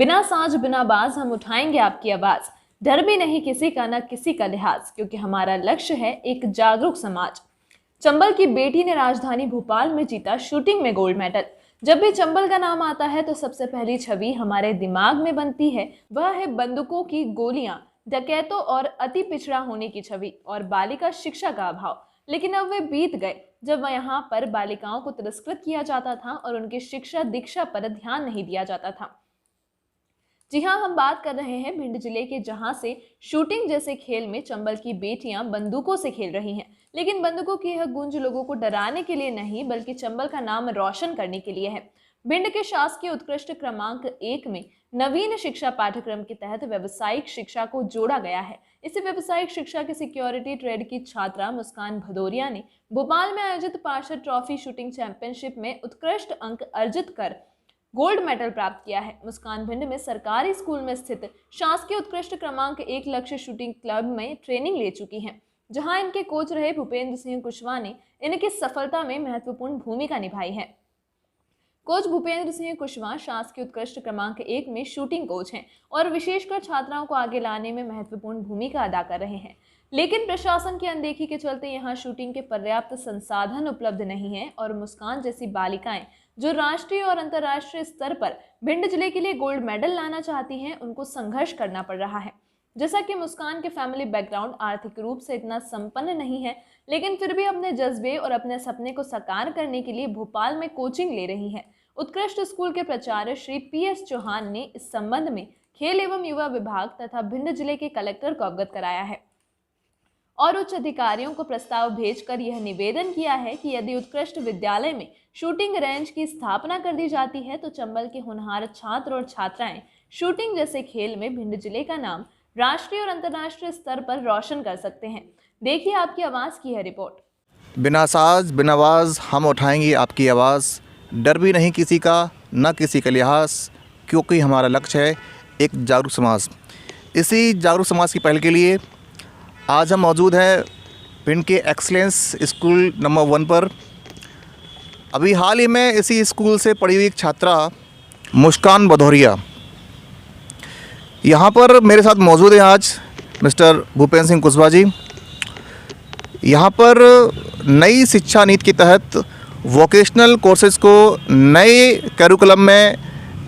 बिना साज बिना बाज हम उठाएंगे आपकी आवाज। डर भी नहीं किसी का, न किसी का लिहाज, क्योंकि हमारा लक्ष्य है एक जागरूक समाज। चंबल की बेटी ने राजधानी भोपाल में जीता शूटिंग में गोल्ड मेडल। जब भी चंबल का नाम आता है तो सबसे पहली छवि हमारे दिमाग में बनती है, वह है बंदूकों की गोलियां, डकैतों और अति पिछड़ा होने की छवि और बालिका शिक्षा का अभाव। लेकिन अब वे बीत गए जब यहाँ पर बालिकाओं को तिरस्कृत किया जाता था और उनकी शिक्षा दीक्षा पर ध्यान नहीं दिया जाता था। जी हाँ, हम बात कर रहे हैं भिंड जिले के, जहां से शूटिंग जैसे खेल में चंबल की बेटियां बंदूकों से खेल रही हैं। लेकिन बंदूकों की यह गूंज लोगों को डराने के लिए नहीं, बल्कि चंबल का नाम रोशन करने के लिए है। भिंड के शासकीय उत्कृष्ट क्रमांक 1 में नवीन शिक्षा पाठ्यक्रम के तहत व्यावसायिक शिक्षा को जोड़ा गया है। इसी व्यावसायिक शिक्षा के सिक्योरिटी ट्रेड की छात्रा मुस्कान भदौरिया ने भोपाल में आयोजित पार्षद ट्रॉफी शूटिंग चैंपियनशिप में उत्कृष्ट अंक अर्जित कर गोल्ड मेडल प्राप्त किया है। मुस्कान भिंड में सरकारी स्कूल में स्थित शासकीय उत्कृष्ट क्रमांक 1 लक्ष्य शूटिंग क्लब में ट्रेनिंग ले चुकी हैं, जहां इनके कोच रहे भूपेंद्र सिंह कुशवाहा ने इनकी सफलता में महत्वपूर्ण भूमिका निभाई है। कोच भूपेंद्र सिंह कुशवाहा शासकीय उत्कृष्ट क्रमांक 1 में शूटिंग कोच हैं और विशेषकर छात्राओं को आगे लाने में महत्वपूर्ण भूमिका अदा कर रहे हैं। लेकिन प्रशासन की अनदेखी के चलते यहाँ शूटिंग के पर्याप्त संसाधन उपलब्ध नहीं है और मुस्कान जैसी बालिकाएं जो राष्ट्रीय और अंतर्राष्ट्रीय स्तर पर भिंड जिले के लिए गोल्ड मेडल लाना चाहती हैं, उनको संघर्ष करना पड़ रहा है। जैसा कि मुस्कान के फैमिली बैकग्राउंड आर्थिक रूप से इतना संपन्न नहीं है, लेकिन फिर भी अपने जज्बे और अपने सपने को साकार करने के लिए भोपाल में कोचिंग ले रही है। उत्कृष्ट स्कूल के प्राचार्य श्री PS चौहान ने इस संबंध में खेल एवं युवा विभाग तथा भिंड जिले के कलेक्टर को अवगत कराया है और उच्च अधिकारियों को प्रस्ताव भेजकर यह निवेदन किया है कि यदि उत्कृष्ट विद्यालय में शूटिंग रेंज की स्थापना कर दी जाती है तो चंबल के होनहार छात्र और छात्राएं शूटिंग जैसे खेल में भिंड जिले का नाम राष्ट्रीय और अंतर्राष्ट्रीय स्तर पर रोशन कर सकते हैं। देखिए आपकी आवाज़ की है रिपोर्ट। बिना साज बिना आवाज़ हम उठाएंगे आपकी आवाज़। डर भी नहीं किसी का, न किसी का लिहाज, क्योंकि हमारा लक्ष्य है एक जागरूक समाज। इसी जागरूक समाज की पहल के लिए आज हम मौजूद हैं भिंड के एक्सीलेंस स्कूल नंबर 1 पर। अभी हाल ही में इसी स्कूल से पढ़ी हुई एक छात्रा मुस्कान भदौरिया यहाँ पर मेरे साथ मौजूद है आज मिस्टर भूपेंद्र सिंह कुशवाहा जी। यहाँ पर नई शिक्षा नीति के तहत वोकेशनल कोर्सेज़ को नए करिकुलम में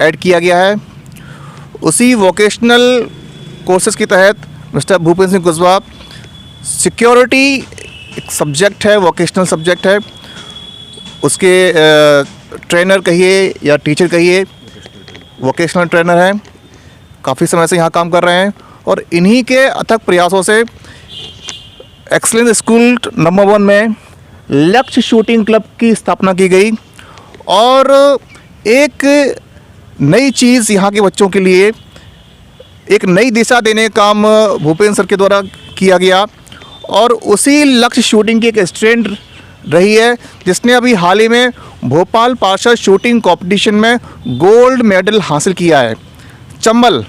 ऐड किया गया है। उसी वोकेशनल कोर्सेज़ के तहत मिस्टर भूपेंद्र सिंह कुशवाहा सिक्योरिटी एक सब्जेक्ट है, वोकेशनल सब्जेक्ट है, उसके ट्रेनर कहिए या टीचर कहिए, वोकेशनल ट्रेनर हैं, काफ़ी समय से यहाँ काम कर रहे हैं और इन्हीं के अथक प्रयासों से एक्सीलेंस स्कूल नंबर 1 में लक्ष्य शूटिंग क्लब की स्थापना की गई और एक नई चीज़ यहाँ के बच्चों के लिए एक नई दिशा देने का काम भूपेंद्र सर के द्वारा किया गया और उसी लक्ष्य शूटिंग की एक स्टूडेंट रही है जिसने अभी हाल ही में भोपाल पार्षद शूटिंग कंपटीशन में गोल्ड मेडल हासिल किया है। चंबल,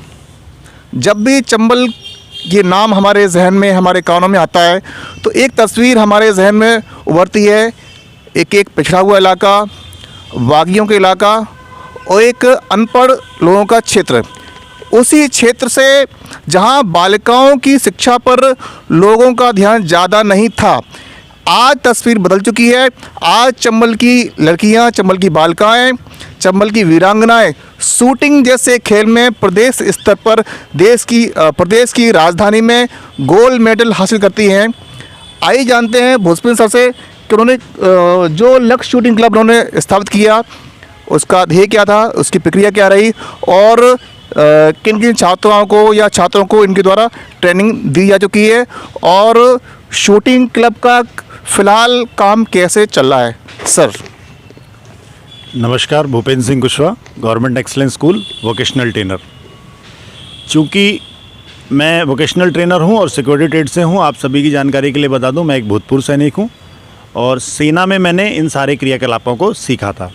जब भी चंबल ये नाम हमारे जहन में, हमारे कानों में आता है तो एक तस्वीर हमारे जहन में उभरती है, एक पिछड़ा हुआ इलाका, बागियों का इलाका और एक अनपढ़ लोगों का क्षेत्र। उसी क्षेत्र से जहां बालिकाओं की शिक्षा पर लोगों का ध्यान ज़्यादा नहीं था, आज तस्वीर बदल चुकी है। आज चंबल की लड़कियां, चंबल की बालिकाएं, चंबल की वीरांगनाएं शूटिंग जैसे खेल में प्रदेश स्तर पर प्रदेश की राजधानी में गोल्ड मेडल हासिल करती हैं। आइए जानते हैं भूपेंद्र सर से कि उन्होंने जो लक्ष्य शूटिंग क्लब उन्होंने स्थापित किया उसका ध्येय क्या था, उसकी प्रक्रिया क्या रही और किन किन छात्राओं को या छात्रों को इनके द्वारा ट्रेनिंग दी जा चुकी है और शूटिंग क्लब का फ़िलहाल काम कैसे चल रहा है। सर नमस्कार, Bhupendra Singh Kushwaha, government excellence school vocational trainer. चूँकि मैं वोकेशनल ट्रेनर हूं और सिक्योरिटी ट्रेड से हूं, आप सभी की जानकारी के लिए बता दूं, मैं एक भूतपूर्व सैनिक हूं और सेना में मैंने इन सारे क्रियाकलापों को सीखा था।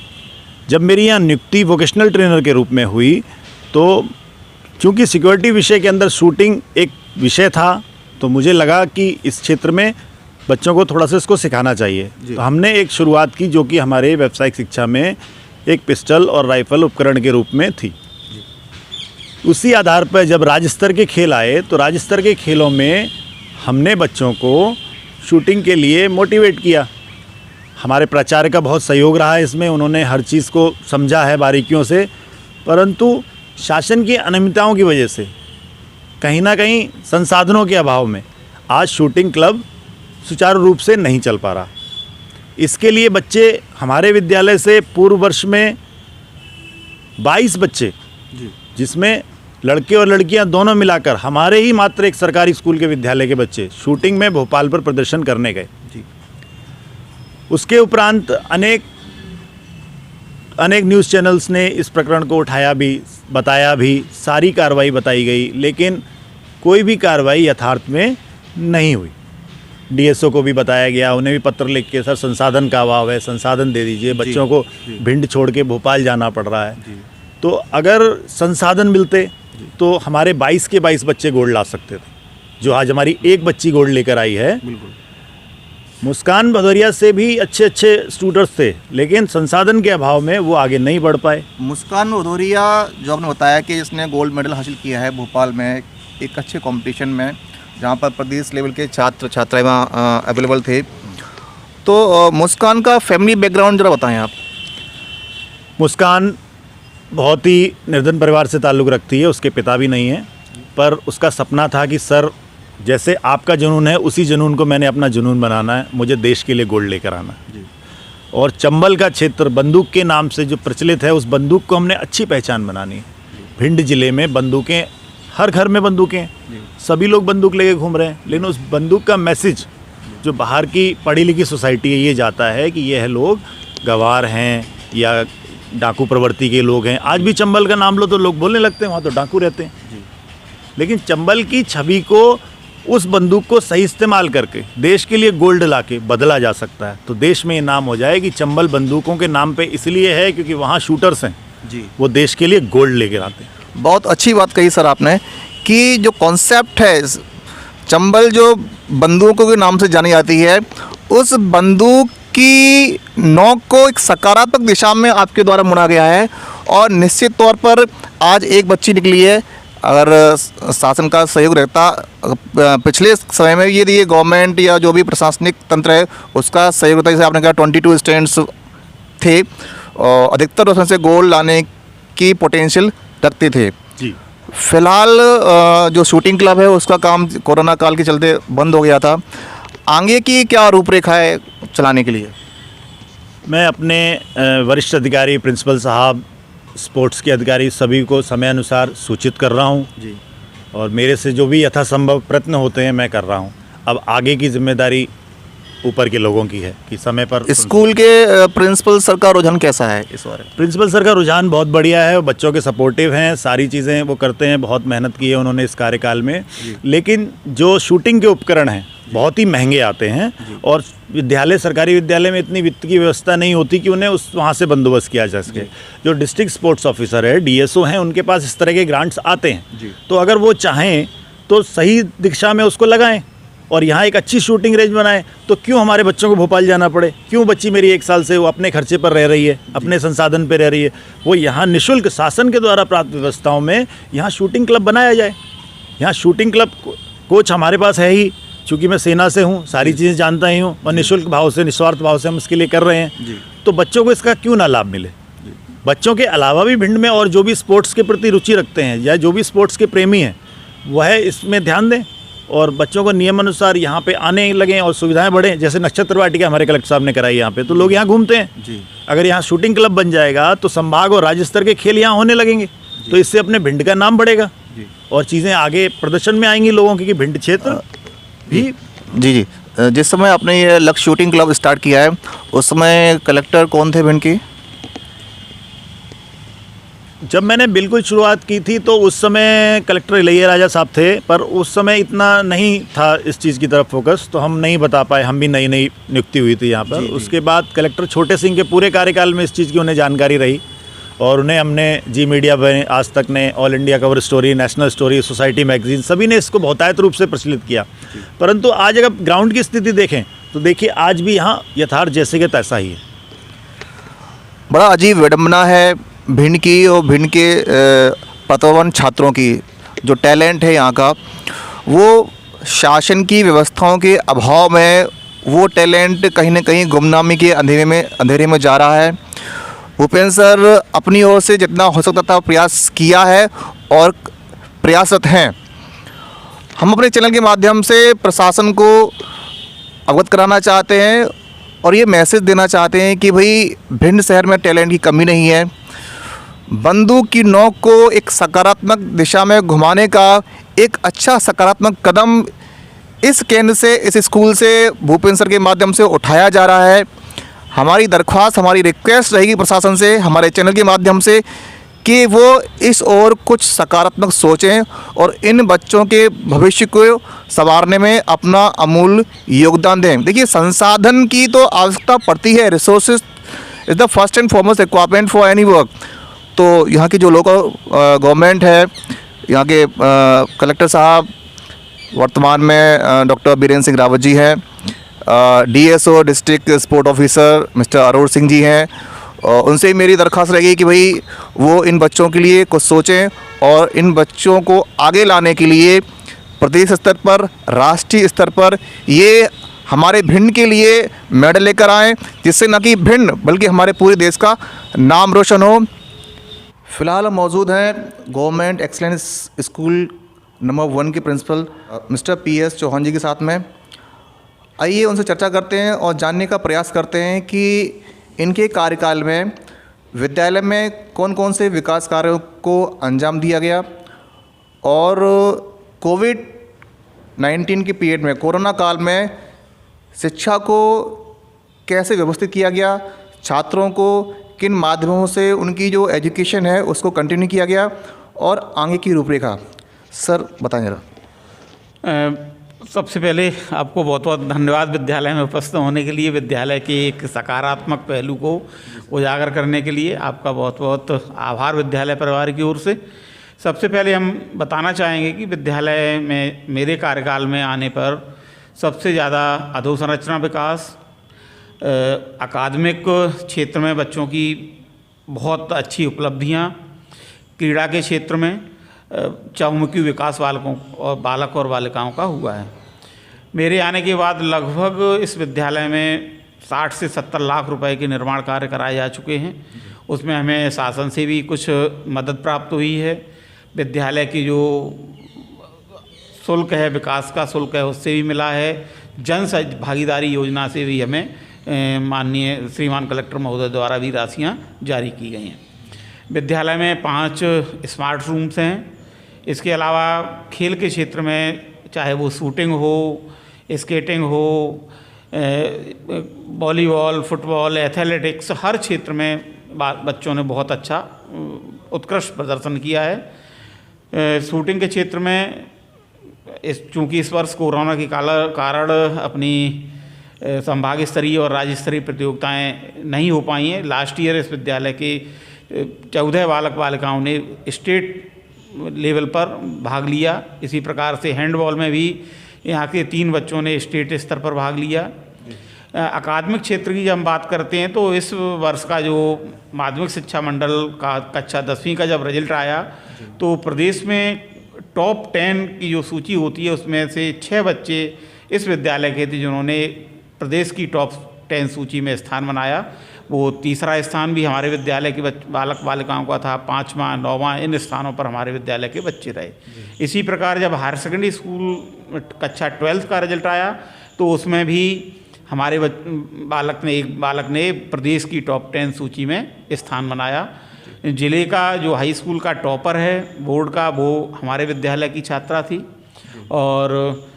जब मेरी यहाँ नियुक्ति वोकेशनल ट्रेनर के रूप में हुई तो चूँकि सिक्योरिटी विषय के अंदर शूटिंग एक विषय था तो मुझे लगा कि इस क्षेत्र में बच्चों को थोड़ा सा इसको सिखाना चाहिए। तो हमने एक शुरुआत की जो कि हमारे व्यावसायिक शिक्षा में एक पिस्टल और राइफल उपकरण के रूप में थी। उसी आधार पर जब राज्य स्तर के खेल आए तो राज्य स्तर के खेलों में हमने बच्चों को शूटिंग के लिए मोटिवेट किया। हमारे प्राचार्य का बहुत सहयोग रहा है इसमें, उन्होंने हर चीज़ को समझा है बारीकियों से, परंतु शासन की अनियमितताओं की वजह से कहीं ना कहीं संसाधनों के अभाव में आज शूटिंग क्लब सुचारू रूप से नहीं चल पा रहा। इसके लिए बच्चे हमारे विद्यालय से पूर्व वर्ष में 22 बच्चे, जिसमें लड़के और लड़कियां दोनों मिलाकर हमारे ही मात्र एक सरकारी स्कूल के विद्यालय के बच्चे शूटिंग में भोपाल पर प्रदर्शन करने गए। उसके उपरांत अनेक न्यूज़ चैनल्स ने इस प्रकरण को उठाया भी, बताया भी, सारी कार्रवाई बताई गई, लेकिन कोई भी कार्रवाई यथार्थ में नहीं हुई। डीएसओ को भी बताया गया, उन्हें भी पत्र लिख के सर संसाधन का अभाव है, संसाधन दे दीजिए, बच्चों को भिंड छोड़ के भोपाल जाना पड़ रहा है। तो अगर संसाधन मिलते तो हमारे 22 के 22 बच्चे गोल्ड ला सकते थे, जो आज हमारी एक बच्ची गोल्ड लेकर आई है। मुस्कान भदौरिया से भी अच्छे स्टूडेंट्स थे, लेकिन संसाधन के अभाव में वो आगे नहीं बढ़ पाए। मुस्कान भदौरिया जो आपने बताया कि इसने गोल्ड मेडल हासिल किया है भोपाल में एक अच्छे कंपटीशन में, जहाँ पर प्रदेश लेवल के छात्र छात्राएं वहाँ अवेलेबल थे, तो मुस्कान का फैमिली बैकग्राउंड ज़रा बताएं आप। मुस्कान बहुत ही निर्धन परिवार से ताल्लुक़ रखती है, उसके पिता भी नहीं हैं, पर उसका सपना था कि सर जैसे आपका जुनून है उसी जुनून को मैंने अपना जुनून बनाना है, मुझे देश के लिए गोल्ड लेकर आना है। और चंबल का क्षेत्र बंदूक के नाम से जो प्रचलित है, उस बंदूक को हमने अच्छी पहचान बनानी है। भिंड जिले में बंदूकें, हर घर में बंदूकें, सभी लोग बंदूक लेके घूम रहे हैं, लेकिन उस बंदूक का मैसेज जो बाहर की पढ़ी लिखी सोसाइटी है ये जाता है कि यह लोग गवार हैं या डाकू प्रवृत्ति के लोग हैं। आज भी चंबल का नाम लो तो लोग बोलने लगते हैं वहाँ तो डाकू रहते हैं। लेकिन चंबल की छवि को, उस बंदूक को सही इस्तेमाल करके देश के लिए गोल्ड लाके बदला जा सकता है। तो देश में ये नाम हो जाए कि चंबल बंदूकों के नाम पे इसलिए है क्योंकि वहाँ शूटर्स हैं जी, वो देश के लिए गोल्ड लेके आते हैं। बहुत अच्छी बात कही सर आपने कि जो कॉन्सेप्ट है, चंबल जो बंदूकों के नाम से जानी जाती है, उस बंदूक की नोक को एक सकारात्मक दिशा में आपके द्वारा मुड़ा गया है। और निश्चित तौर पर आज एक बच्ची निकली है, अगर शासन का सहयोग रहता, पिछले समय में ये गवर्नमेंट या जो भी प्रशासनिक तंत्र है उसका सहयोग रहता, जैसे आपने कहा 22 स्टूडेंट्स थे और अधिकतर उसमें से गोल्ड लाने की पोटेंशियल रखते थे जी। फिलहाल जो शूटिंग क्लब है उसका काम कोरोना काल के चलते बंद हो गया था, आगे की क्या रूपरेखा है चलाने के लिए? मैं अपने वरिष्ठ अधिकारी, प्रिंसिपल साहब, स्पोर्ट्स के अधिकारी सभी को समय अनुसार सूचित कर रहा हूँ जी, और मेरे से जो भी यथासंभव प्रयत्न होते हैं मैं कर रहा हूँ। अब आगे की जिम्मेदारी ऊपर के लोगों की है कि समय पर। स्कूल के प्रिंसिपल सर का रुझान कैसा है इस बार? प्रिंसिपल सर का रुझान बहुत बढ़िया है, बच्चों के सपोर्टिव हैं, सारी चीज़ें वो करते हैं, बहुत मेहनत की है उन्होंने इस कार्यकाल में। लेकिन जो शूटिंग के उपकरण हैं बहुत ही महंगे आते हैं और विद्यालय, सरकारी विद्यालय में इतनी वित्त की व्यवस्था नहीं होती कि उन्हें उस वहाँ से बंदोबस्त किया जा सके। जो डिस्ट्रिक्ट स्पोर्ट्स ऑफिसर है, डीएसओ हैं, उनके पास इस तरह के ग्रांट्स आते हैं, तो अगर वो चाहें तो सही दिशा में उसको लगाएं और यहाँ एक अच्छी शूटिंग रेंज बनाएं। तो क्यों हमारे बच्चों को भोपाल जाना पड़े? क्यों बच्ची मेरी 1 साल से वो अपने खर्चे पर रह रही है, अपने संसाधन पर रह रही है? वो यहाँ निःशुल्क शासन के द्वारा प्राप्त व्यवस्थाओं में यहाँ शूटिंग क्लब बनाया जाए। यहाँ शूटिंग क्लब कोच हमारे पास है ही, चूँकि मैं सेना से हूँ, सारी चीज़ें जानता ही हूँ, और निःशुल्क भाव से, निस्वार्थ भाव से हम इसके लिए कर रहे हैं। तो बच्चों को इसका क्यों ना लाभ मिले? बच्चों के अलावा भी भिंड में और जो भी स्पोर्ट्स के प्रति रुचि रखते हैं या जो भी स्पोर्ट्स के प्रेमी हैं वह इसमें ध्यान दें और बच्चों को नियमानुसार यहाँ पे आने लगें और सुविधाएं बढ़ें। जैसे नक्षत्र वाटिका हमारे कलेक्टर साहब ने कराई यहाँ पे, तो लोग यहाँ घूमते हैं जी। अगर यहाँ शूटिंग क्लब बन जाएगा तो संभाग और राज्य स्तर के खेल यहाँ होने लगेंगे, तो इससे अपने भिंड का नाम बढ़ेगा और चीज़ें आगे प्रदर्शन में आएंगी लोगों की, कि भिंड क्षेत्र भी। जी। जिस समय आपने ये लक्ष्य शूटिंग क्लब स्टार्ट किया है उस समय कलेक्टर कौन थे भिंड की? जब मैंने बिल्कुल शुरुआत की थी तो उस समय कलेक्टर इलैया राजा साहब थे, पर उस समय इतना नहीं था इस चीज़ की तरफ फोकस, तो हम नहीं बता पाए। हम भी नई नई नियुक्ति हुई थी यहाँ पर। उसके बाद कलेक्टर छोटे सिंह के पूरे कार्यकाल में इस चीज़ की उन्हें जानकारी रही और उन्हें हमने जी मीडिया में, आज तक ने, all India cover story, national story, society magazine, सभी ने इसको बहुतायत रूप से प्रचलित किया। परंतु आज अगर ग्राउंड की स्थिति देखें तो देखिए आज भी यहाँ यथार्थ जैसे कि तैसा ही है। बड़ा अजीब विडम्बना है भिंड की और भिंड के प्रतिभावान छात्रों की जो टैलेंट है यहाँ का, वो शासन की व्यवस्थाओं के अभाव में वो टैलेंट कहीं ना कहीं गुमनामी के अंधेरे में जा रहा है। भूपेंद्र सर अपनी ओर से जितना हो सकता था प्रयास किया है और प्रयासरत हैं। हम अपने चैनल के माध्यम से प्रशासन को अवगत कराना चाहते हैं और ये मैसेज देना चाहते हैं कि भाई भिंड शहर में टैलेंट की कमी नहीं है। बंदूक की नोक को एक सकारात्मक दिशा में घुमाने का एक अच्छा सकारात्मक कदम इस केंद्र से, इस स्कूल से भूपेंद्र सर के माध्यम से उठाया जा रहा है। हमारी दरख्वास्त, हमारी रिक्वेस्ट रहेगी प्रशासन से, हमारे चैनल के माध्यम से, कि वो इस ओर कुछ सकारात्मक सोचें और इन बच्चों के भविष्य को संवारने में अपना अमूल्य योगदान दें। देखिए, संसाधन की तो आवश्यकता पड़ती है। Resources is the first and foremost requirement for any work. तो यहाँ की जो लोकल गवर्नमेंट है, यहाँ के कलेक्टर साहब वर्तमान में डॉक्टर बीरेंद्र सिंह रावत जी हैं, DSO district sport officer mister Arora Singh ji हैं, उनसे मेरी दरख्वास्त रहेगी कि भाई वो इन बच्चों के लिए कुछ सोचें और इन बच्चों को आगे लाने के लिए प्रदेश स्तर पर, राष्ट्रीय स्तर पर ये हमारे भिंड के लिए मेडल लेकर आएँ, जिससे न कि भिंड बल्कि हमारे पूरे देश का नाम रोशन हो। फ़िलहाल हम मौजूद हैं गवर्नमेंट एक्सीलेंस स्कूल नंबर 1 के प्रिंसिपल मिस्टर PS चौहान जी के साथ में। आइए उनसे चर्चा करते हैं और जानने का प्रयास करते हैं कि इनके कार्यकाल में विद्यालय में कौन कौन से विकास कार्यों को अंजाम दिया गया और कोविड-19 के पीरियड में, कोरोना काल में शिक्षा को कैसे व्यवस्थित किया गया, छात्रों को किन माध्यमों से उनकी जो एजुकेशन है उसको कंटिन्यू किया गया और आगे की रूपरेखा। सर बताएं जरा। सबसे पहले आपको बहुत बहुत धन्यवाद विद्यालय में उपस्थित होने के लिए, विद्यालय के एक सकारात्मक पहलू को उजागर करने के लिए आपका बहुत बहुत आभार विद्यालय परिवार की ओर से। सबसे पहले हम बताना चाहेंगे कि विद्यालय में मेरे कार्यकाल में आने पर सबसे ज़्यादा अधोसंरचना विकास, अकादमिक क्षेत्र में बच्चों की बहुत अच्छी उपलब्धियां, क्रीड़ा के क्षेत्र में चहुमुखी विकास बालक और बालिकाओं का हुआ है। मेरे आने के बाद लगभग इस विद्यालय में 60 से 70 लाख रुपए के निर्माण कार्य कराए जा चुके हैं। उसमें हमें शासन से भी कुछ मदद प्राप्त हुई है। विद्यालय की जो शुल्क है, विकास का शुल्क है, उससे भी मिला है। जन भागीदारी योजना से भी हमें माननीय श्रीमान कलेक्टर महोदय द्वारा भी राशियाँ जारी की गई हैं। विद्यालय में 5 स्मार्ट रूम्स हैं। इसके अलावा खेल के क्षेत्र में, चाहे वो शूटिंग हो, स्केटिंग हो, वॉलीबॉल, फुटबॉल, एथलेटिक्स, हर क्षेत्र में बच्चों ने बहुत अच्छा उत्कृष्ट प्रदर्शन किया है। शूटिंग के क्षेत्र में चूँकि इस वर्ष कोरोना के कारण अपनी संभाग स्तरीय और राज्य स्तरीय प्रतियोगिताएं नहीं हो पाई हैं। लास्ट ईयर इस विद्यालय के 14 बालक बालिकाओं ने स्टेट लेवल पर भाग लिया। इसी प्रकार से हैंडबॉल में भी यहाँ के 3 बच्चों ने स्टेट स्तर पर भाग लिया। अकादमिक क्षेत्र की जब हम बात करते हैं तो इस वर्ष का जो माध्यमिक शिक्षा मंडल का कक्षा 10वीं का जब रिजल्ट आया तो प्रदेश में टॉप 10 की जो सूची होती है उसमें से 6 बच्चे इस विद्यालय के थे जिन्होंने प्रदेश की टॉप 10 सूची में स्थान बनाया। वो तीसरा स्थान भी हमारे विद्यालय के बालक बालिकाओं का था, 5वां 9वां इन स्थानों पर हमारे विद्यालय के बच्चे रहे। इसी प्रकार जब हायर सेकेंडरी स्कूल कक्षा 12th का रिजल्ट आया तो उसमें भी हमारे एक बालक ने प्रदेश की टॉप 10 सूची में स्थान बनाया। जिले का जो हाई स्कूल का टॉपर है बोर्ड का, वो हमारे विद्यालय की छात्रा थी। और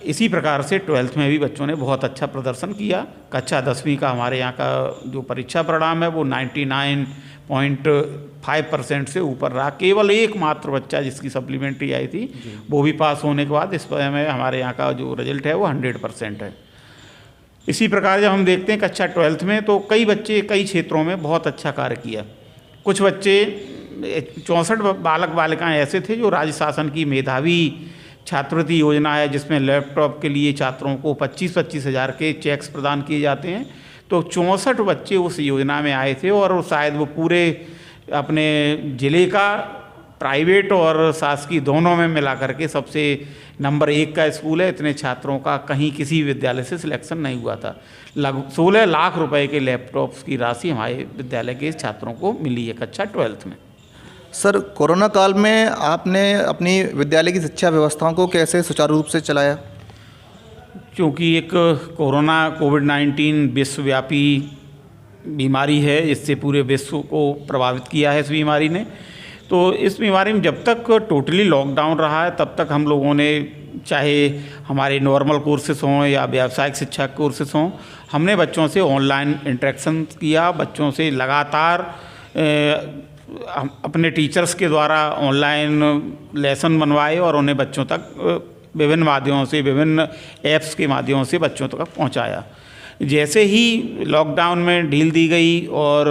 इसी प्रकार से 12th में भी बच्चों ने बहुत अच्छा प्रदर्शन किया। कक्षा 10वीं का हमारे यहाँ का जो परीक्षा परिणाम है वो 99.5% से ऊपर रहा। केवल एकमात्र बच्चा जिसकी सप्लीमेंट्री आई थी वो भी पास होने के बाद इस में हमारे यहाँ का जो रिजल्ट है वो 100% है। इसी प्रकार जब हम देखते हैं कक्षा 12th में तो कई बच्चे कई क्षेत्रों में बहुत अच्छा कार्य किया। कुछ बच्चे 64 बालक बालिकाएँ ऐसे थे जो राज्य शासन की मेधावी छात्रवृत्ति योजना है जिसमें लैपटॉप के लिए छात्रों को 25-25 हज़ार के चेक्स प्रदान किए जाते हैं। तो 64 बच्चे उस योजना में आए थे और शायद वो पूरे अपने ज़िले का प्राइवेट और शासकीय दोनों में मिला करके सबसे नंबर 1 का स्कूल है। इतने छात्रों का कहीं किसी विद्यालय से सिलेक्शन नहीं हुआ था। लगभग 16 लाख रुपए के लैपटॉप्स की राशि हमारे विद्यालय के छात्रों को मिली है कक्षा 12th में। सर, कोरोना काल में आपने अपनी विद्यालय की शिक्षा व्यवस्थाओं को कैसे सुचारू रूप से चलाया? क्योंकि एक कोविड-19 विश्वव्यापी बीमारी है, इससे पूरे विश्व को प्रभावित किया है इस बीमारी ने। तो इस बीमारी में जब तक टोटली लॉकडाउन रहा है तब तक हम लोगों ने, चाहे हमारे नॉर्मल कोर्सेस हों या व्यावसायिक शिक्षा कोर्सेस हों, हमने बच्चों से ऑनलाइन इंटरेक्शन किया। बच्चों से लगातार अपने टीचर्स के द्वारा ऑनलाइन लेसन बनवाए और उन्हें बच्चों तक विभिन्न माध्यमों से, विभिन्न ऐप्स के माध्यमों से बच्चों तक पहुंचाया। जैसे ही लॉकडाउन में ढील दी गई और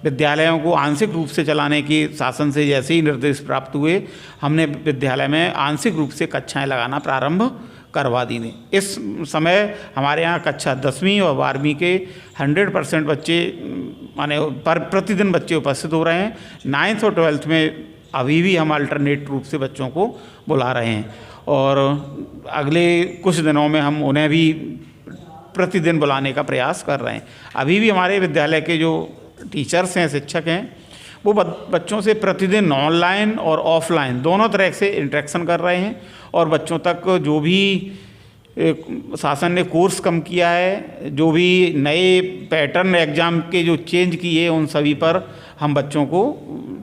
विद्यालयों को आंशिक रूप से चलाने की शासन से जैसे ही निर्देश प्राप्त हुए, हमने विद्यालय में आंशिक रूप से कक्षाएं लगाना प्रारंभ करवा दी ने। इस समय हमारे यहाँ कक्षा 10वीं और 12वीं के 100% बच्चे, माने प्रतिदिन बच्चे उपस्थित हो रहे हैं। 9th और 12th में अभी भी हम अल्टरनेट रूप से बच्चों को बुला रहे हैं और अगले कुछ दिनों में हम उन्हें भी प्रतिदिन बुलाने का प्रयास कर रहे हैं। अभी भी हमारे विद्यालय के जो टीचर्स हैं, शिक्षक हैं, वो बच्चों से प्रतिदिन ऑनलाइन और ऑफलाइन दोनों तरह से इंटरेक्शन कर रहे हैं और बच्चों तक जो भी शासन ने कोर्स कम किया है, जो भी नए पैटर्न एग्ज़ाम के जो चेंज किए, उन सभी पर हम बच्चों को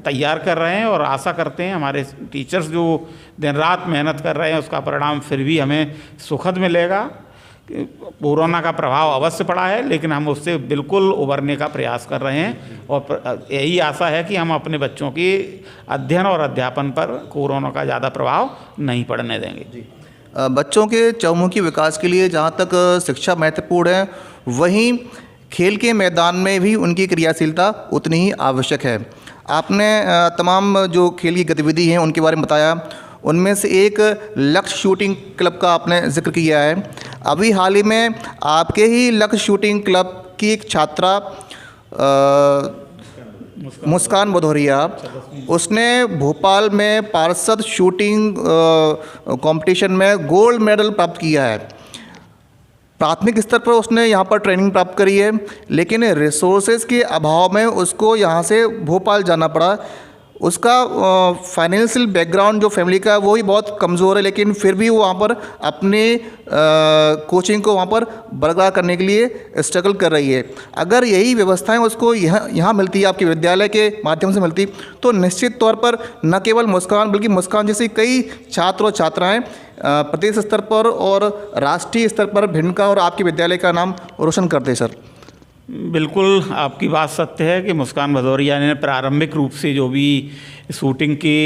तैयार कर रहे हैं और आशा करते हैं हमारे टीचर्स जो दिन रात मेहनत कर रहे हैं उसका परिणाम फिर भी हमें सुखद मिलेगा। कोरोना का प्रभाव अवश्य पड़ा है, लेकिन हम उससे बिल्कुल उबरने का प्रयास कर रहे हैं और यही आशा है कि हम अपने बच्चों के अध्ययन और अध्यापन पर कोरोना का ज़्यादा प्रभाव नहीं पड़ने देंगे। बच्चों के चहुमुखी विकास के लिए जहाँ तक शिक्षा महत्वपूर्ण है, वहीं खेल के मैदान में भी उनकी क्रियाशीलता उतनी ही आवश्यक है। आपने तमाम जो खेल की गतिविधि हैं उनके बारे में बताया, उनमें से एक लक्ष्य शूटिंग क्लब का आपने जिक्र किया है। अभी हाल ही में आपके ही लक्ष्य शूटिंग क्लब की एक छात्रा मुस्कान भदौरिया, उसने भोपाल में पार्षद शूटिंग कंपटीशन में गोल्ड मेडल प्राप्त किया है। प्राथमिक स्तर पर उसने यहाँ पर ट्रेनिंग प्राप्त करी है, लेकिन रिसोर्सेज के अभाव में उसको यहाँ से भोपाल जाना पड़ा। उसका फाइनेंशियल बैकग्राउंड जो फैमिली का वो ही बहुत कमज़ोर है, लेकिन फिर भी वो वहाँ पर अपने कोचिंग को वहाँ पर बरकरार करने के लिए स्ट्रगल कर रही है। अगर यही व्यवस्थाएं उसको यहाँ मिलती है, आपके विद्यालय के माध्यम से मिलती, तो निश्चित तौर पर न केवल मुस्कान बल्कि मुस्कान जैसी कई छात्र और छात्राएँ प्रदेश स्तर पर और राष्ट्रीय स्तर पर भिंड का और आपके विद्यालय का नाम रोशन करते। सर, बिल्कुल आपकी बात सत्य है कि मुस्कान भदौरिया ने प्रारंभिक रूप से जो भी शूटिंग के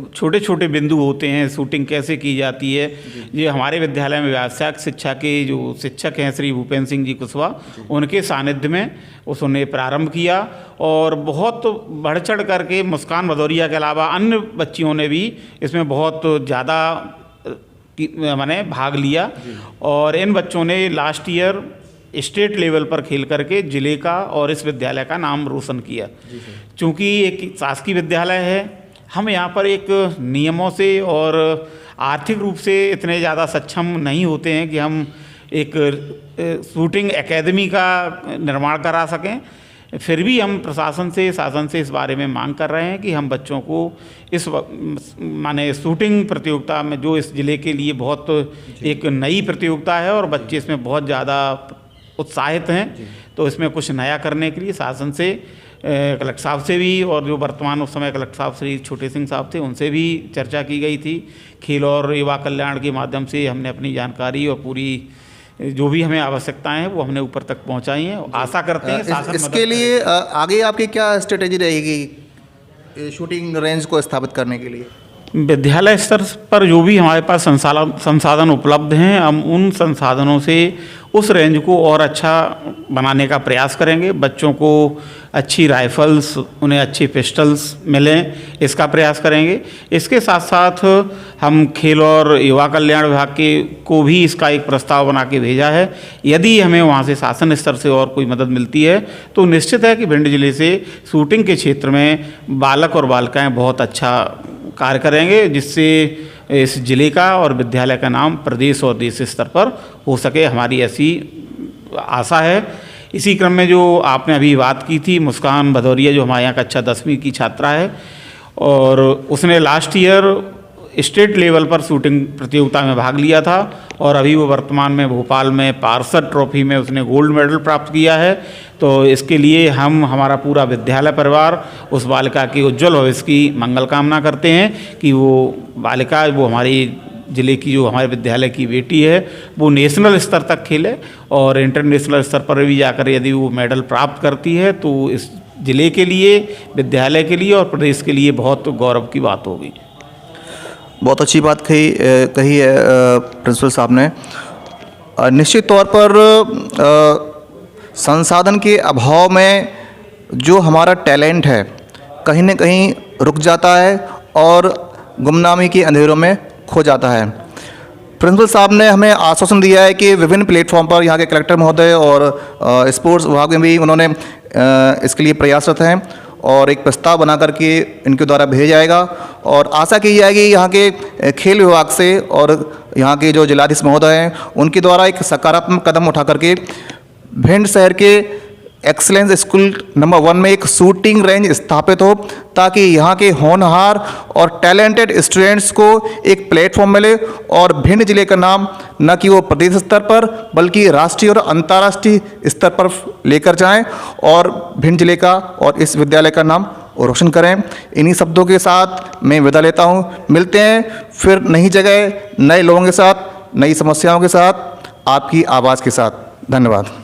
छोटे छोटे बिंदु होते हैं, शूटिंग कैसे की जाती है, ये हमारे विद्यालय में व्यावसायिक शिक्षा के जो शिक्षक हैं श्री भूपेंद्र सिंह जी कुशवाहा, उनके सानिध्य में उसने प्रारंभ किया और बहुत बढ़ चढ़ करके मुस्कान भदौरिया के अलावा अन्य बच्चियों ने भी इसमें बहुत ज़्यादा माने भाग लिया और इन बच्चों ने लास्ट ईयर स्टेट लेवल पर खेल करके ज़िले का और इस विद्यालय का नाम रोशन किया। चूँकि एक शासकीय विद्यालय है, हम यहाँ पर एक नियमों से और आर्थिक रूप से इतने ज़्यादा सक्षम नहीं होते हैं कि हम एक शूटिंग एकेडमी का निर्माण करा सकें। फिर भी हम प्रशासन से, शासन से इस बारे में मांग कर रहे हैं कि हम बच्चों को इस माने शूटिंग प्रतियोगिता में, जो इस ज़िले के लिए बहुत एक नई प्रतियोगिता है और बच्चे इसमें बहुत ज़्यादा उत्साहित हैं, तो इसमें कुछ नया करने के लिए शासन से, कलेक्टर साहब से भी और जो वर्तमान उस समय कलेक्टर साहब श्री छोटे सिंह साहब थे, उनसे भी चर्चा की गई थी। खेल और युवा कल्याण के माध्यम से हमने अपनी जानकारी और पूरी जो भी हमें आवश्यकताएं हैं वो हमने ऊपर तक पहुंचाई हैं। आशा करते हैं शासन इसके लिए आगे आपकी क्या स्ट्रेटेजी रहेगी शूटिंग रेंज को स्थापित करने के लिए? विद्यालय स्तर पर जो भी हमारे पास संसाधन उपलब्ध हैं, हम उन संसाधनों से उस रेंज को और अच्छा बनाने का प्रयास करेंगे। बच्चों को अच्छी राइफ़ल्स, उन्हें अच्छी पिस्टल्स मिलें, इसका प्रयास करेंगे। इसके साथ साथ हम खेल और युवा कल्याण विभाग को भी इसका एक प्रस्ताव बना के भेजा है। यदि हमें वहाँ से शासन स्तर से और कोई मदद मिलती है तो निश्चित है कि भिंड जिले से शूटिंग के क्षेत्र में बालक और बालिकाएँ बहुत अच्छा कार्य करेंगे, जिससे इस जिले का और विद्यालय का नाम प्रदेश और देश स्तर पर हो सके, हमारी ऐसी आशा है। इसी क्रम में जो आपने अभी बात की थी, मुस्कान भदौरिया जो हमारे यहाँ कक्षा 10वीं की छात्रा है और उसने लास्ट ईयर स्टेट लेवल पर शूटिंग प्रतियोगिता में भाग लिया था और अभी वो वर्तमान में भोपाल में पार्षद ट्रॉफी में उसने गोल्ड मेडल प्राप्त किया है। तो इसके लिए हम, हमारा पूरा विद्यालय परिवार उस बालिका के उज्जवल भविष्य की मंगल कामना करते हैं कि वो बालिका, वो हमारी ज़िले की, जो हमारे विद्यालय की बेटी है, वो नेशनल स्तर तक खेले और इंटरनेशनल स्तर पर भी जाकर यदि वो मेडल प्राप्त करती है तो इस ज़िले के लिए, विद्यालय के लिए और प्रदेश के लिए बहुत गौरव की बात होगी। बहुत अच्छी बात कही है प्रिंसिपल साहब ने। निश्चित तौर पर संसाधन के अभाव में जो हमारा टैलेंट है कहीं न कहीं रुक जाता है और गुमनामी के अंधेरों में खो जाता है। प्रिंसिपल साहब ने हमें आश्वासन दिया है कि विभिन्न प्लेटफॉर्म पर यहाँ के कलेक्टर महोदय और स्पोर्ट्स विभाग में भी उन्होंने इसके लिए प्रयासरत हैं और एक प्रस्ताव बना करके इनके द्वारा भेजा जाएगा और आशा की जाएगी यहाँ के खेल विभाग से और यहाँ के जो जिलाधीश महोदय हैं उनके द्वारा एक सकारात्मक कदम उठा करके भिंड शहर के एक्सीलेंस स्कूल नंबर 1 में एक शूटिंग रेंज स्थापित हो, ताकि यहाँ के होनहार और टैलेंटेड स्टूडेंट्स को एक प्लेटफॉर्म मिले और भिंड जिले का नाम न कि वो प्रदेश स्तर पर बल्कि राष्ट्रीय और अंतर्राष्ट्रीय स्तर पर लेकर जाएं और भिंड जिले का और इस विद्यालय का नाम रोशन करें। इन्हीं शब्दों के साथ मैं विदा लेता हूँ। मिलते हैं फिर नई जगह, नए लोगों के साथ, नई समस्याओं के साथ, आपकी आवाज़ के साथ। धन्यवाद।